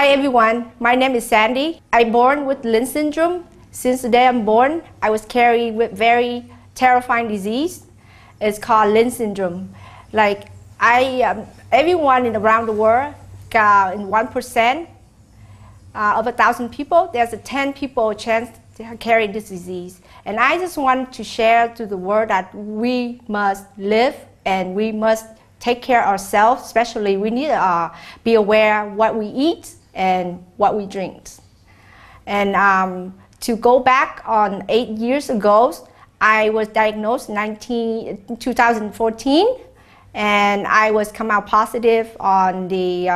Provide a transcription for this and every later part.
Hi everyone, my name is Sandy. I'm born with Lynch syndrome. Since the day I'm born, I was carried with very terrifying disease. It's called Lynch syndrome. Like everyone around the world, in 1% of 1,000 people, there's a 10 people chance to carry this disease. And I just want to share to the world that we must live and we must take care of ourselves. Especially we need to be aware what we eat and what we drink. And to go back on 8 years ago, I was diagnosed in 2014, and I was come out positive on the,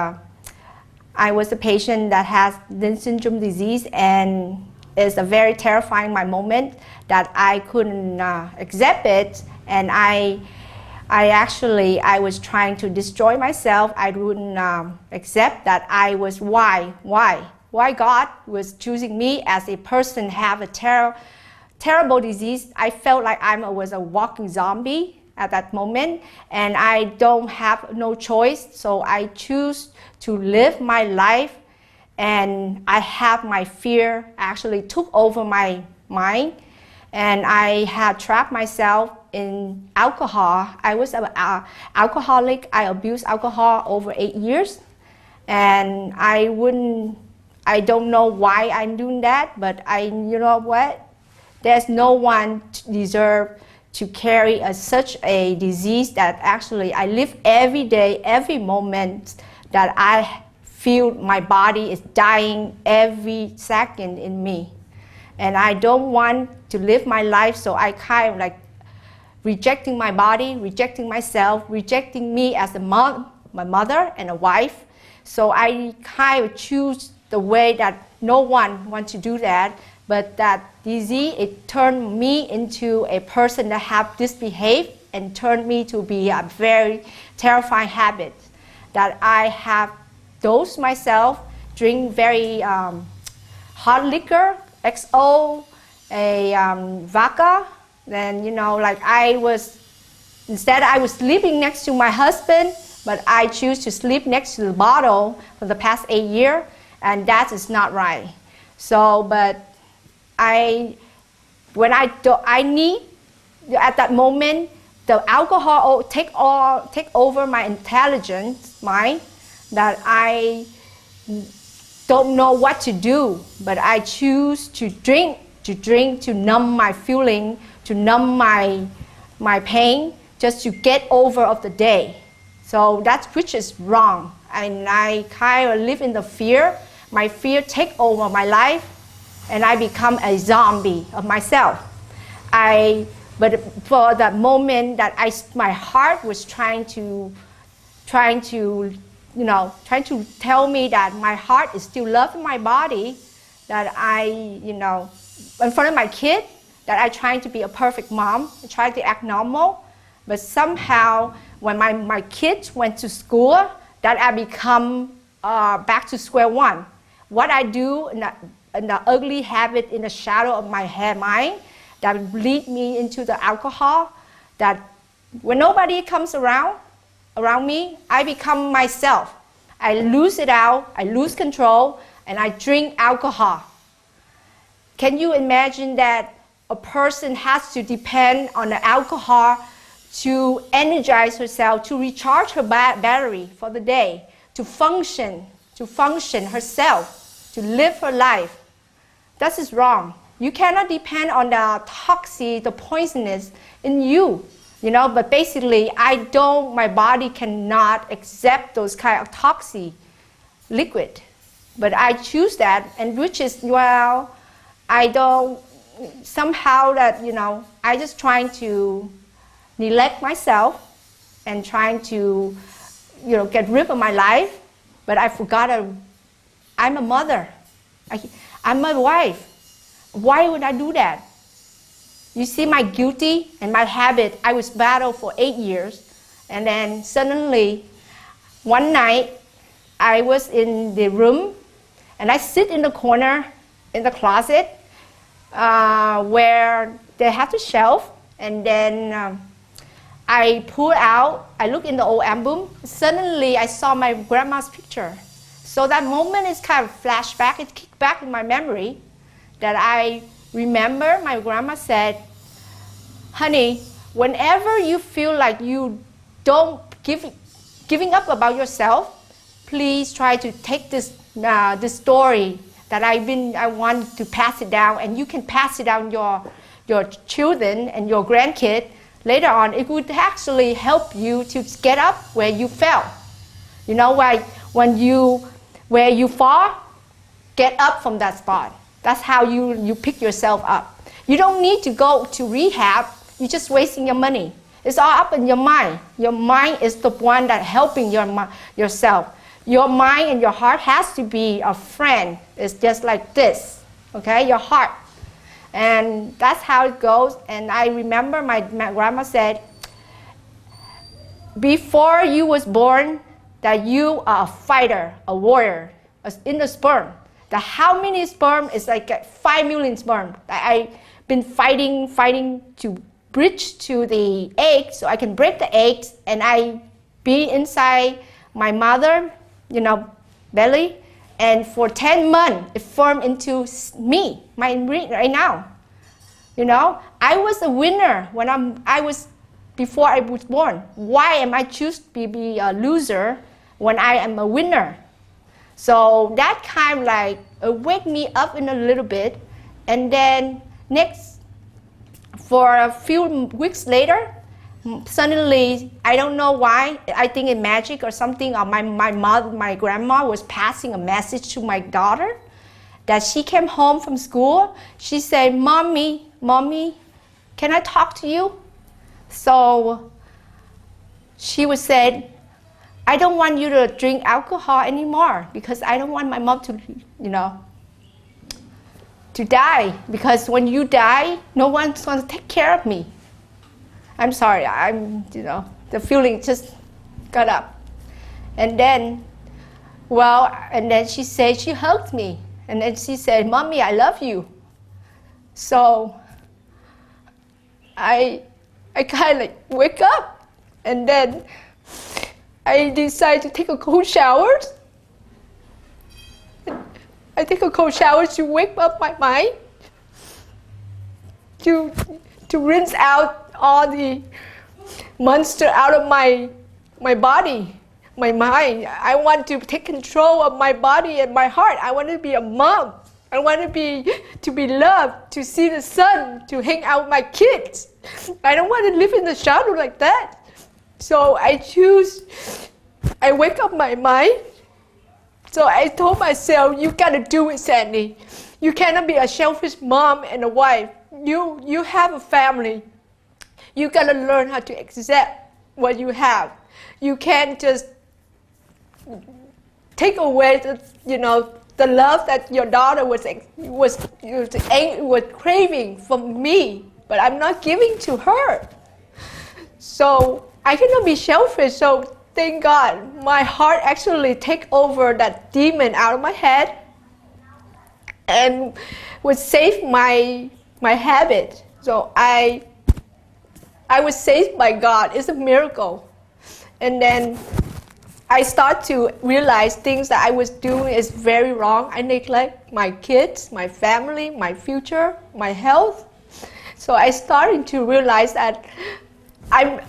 I was a patient that has Lynch syndrome disease, and it's a very terrifying moment that I couldn't accept it, and I was trying to destroy myself. I wouldn't accept that I was, why God was choosing me as a person have a terrible disease. I felt like I was a walking zombie at that moment, and I don't have no choice, so I choose to live my life, and I have my fear actually took over my mind, and I had trapped myself in alcohol. I was an alcoholic. I abused alcohol over 8 years, and I don't know why I'm doing that, but you know what? There's no one deserve to carry such a disease that actually I live every day, every moment that I feel my body is dying every second in me. And I don't want to live my life, so I kind of like rejecting my body, rejecting myself, rejecting me as a mom, my mother and a wife. So I kind of choose the way that no one wants to do that, but that disease, it turned me into a person that have misbehaved and turned me to be a very terrifying habit that I have dosed myself, drink very hot liquor, XO, vodka. Then, you know, like instead I was sleeping next to my husband, but I choose to sleep next to the bottle for the past 8 years, and that is not right. So, but at that moment, the alcohol take over my intelligence mind, that I don't know what to do, but I choose to drink to numb my feeling, to numb my pain, just to get over of the day. So that's which is wrong, and I kind of live in the fear. My fear take over my life, and I become a zombie of myself. But for that moment that my heart was trying to tell me that my heart is still loving my body, that in front of my kid, that I trying to be a perfect mom, I try to act normal, but somehow when my kids went to school, that I become back to square one. What I do in the ugly habit in the shadow of my mind that lead me into the alcohol, that when nobody comes around me, I become myself. I lose it out, I lose control, and I drink alcohol. Can you imagine that a person has to depend on the alcohol to energize herself, to recharge her battery for the day, to function herself, to live her life? That is wrong. You cannot depend on the toxic, the poisonous in you. But basically, my body cannot accept those kind of toxic liquid. But I choose that, and which is, well, I don't, somehow that, I just trying to neglect myself and trying to, get rid of my life. But I forgot I'm a mother. I'm a wife. Why would I do that? You see my guilty and my habit, I was battled for 8 years. And then suddenly, one night, I was in the room, and I sit in the corner in the closet where they have the shelf, and then I pull out, I look in the old album, suddenly I saw my grandma's picture. So that moment is kind of flashback, it kicked back in my memory that I remember my grandma said, honey, whenever you feel like you don't giving up about yourself, please try to take this story that I want to pass it down, and you can pass it down your children and your grandkids. Later on, it would actually help you to get up where you fell. You know, where you fall, get up from that spot. That's how you pick yourself up. You don't need to go to rehab. You're just wasting your money. It's all up in your mind. Your mind is the one that's helping yourself. Your mind and your heart has to be a friend. It's just like this, okay? Your heart. And that's how it goes. And I remember my grandma said, before you was born, that you are a fighter, a warrior, in the sperm. That how many sperm is like 5 million sperm. I've been fighting to bridge to the egg so I can break the eggs and I be inside my mother, belly. And for 10 months, it formed into me, right now. I was a winner before I was born. Why am I choose to be a loser when I am a winner? So that kind of like wake me up in a little bit. And then for a few weeks later, suddenly, I don't know why, I think it's magic or something, or my grandma was passing a message to my daughter that she came home from school. She said, Mommy, can I talk to you? So she would say, I don't want you to drink alcohol anymore because I don't want my mom to die, because when you die, no one's going to take care of me. I'm sorry, the feeling just got up. And then she said, she hugged me. And then she said, Mommy, I love you. So I kind of like wake up. And then I decided to take a cold shower. I take a cold shower to wake up my mind, to rinse out all the monster out of my body, my mind. I want to take control of my body and my heart. I want to be a mom. I want to be loved, to see the sun, to hang out with my kids. I don't want to live in the shadow like that. So I wake up my mind. So I told myself, you gotta do it, Sandy. You cannot be a selfish mom and a wife. You have a family. You gotta learn how to accept what you have. You can't just take away the love that your daughter was craving from me, but I'm not giving to her. So I cannot be selfish. So thank God, my heart actually take over that demon out of my head and would save my habit. So I was saved by God. It's a miracle. And then I start to realize things that I was doing is very wrong. I neglect my kids, my family, my future, my health. So I started to realize that I'm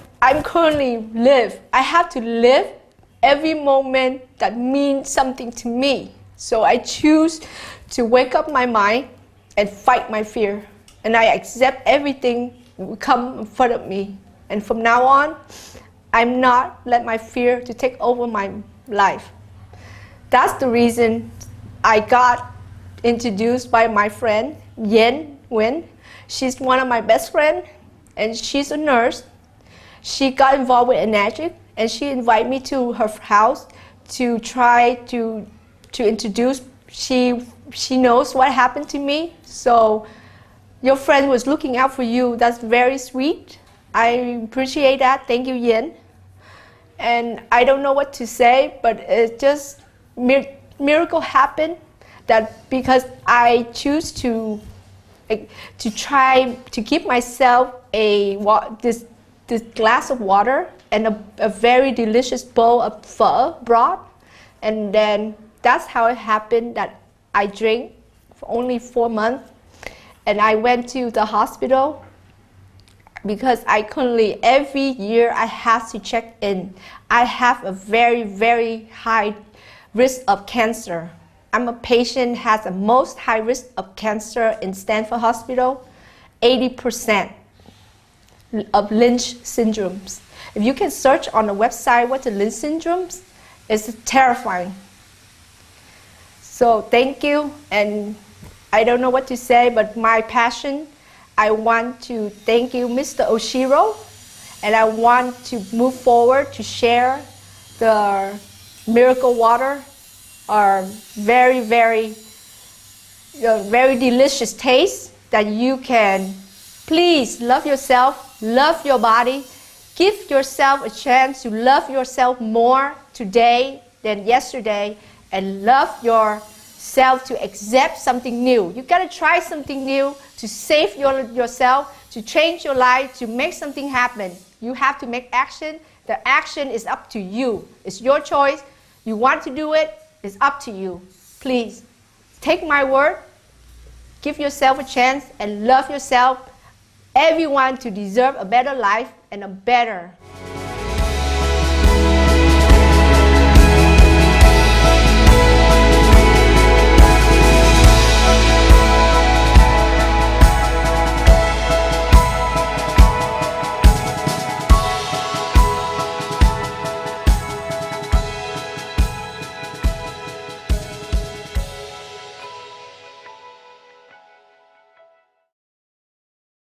currently live. I have to live every moment that means something to me. So I choose to wake up my mind and fight my fear. And I accept everything will come in front of me. And from now on, I'm not let my fear to take over my life. That's the reason I got introduced by my friend, Yen Nguyen. She's one of my best friends, and she's a nurse. She got involved with Enagic, and she invited me to her house to try to introduce. She knows what happened to me, so your friend was looking out for you. That's very sweet. I appreciate that. Thank you, Yen. And I don't know what to say, but it just miracle happened. That because I choose to try to give myself this glass of water and a very delicious bowl of pho broth, and then that's how it happened that I drank for only 4 months. And I went to the hospital because I currently, every year I have to check in. I have a very, very high risk of cancer. I'm a patient has the most high risk of cancer in Stanford Hospital, 80% of Lynch syndromes. If you can search on the website what the Lynch syndromes, it's terrifying. So thank you, and I don't know what to say, but my passion, I want to thank you, Mr. Oshiro, and I want to move forward to share the miracle water, our very, very, very delicious taste that you can please love yourself, love your body, give yourself a chance to love yourself more today than yesterday, and love yourself to accept something new. You gotta try something new to save yourself, to change your life, to make something happen. You have to make action. The action is up to you. It's your choice. You want to do it, it's up to you. Please, take my word, give yourself a chance, and love yourself. Everyone to deserve a better life and a better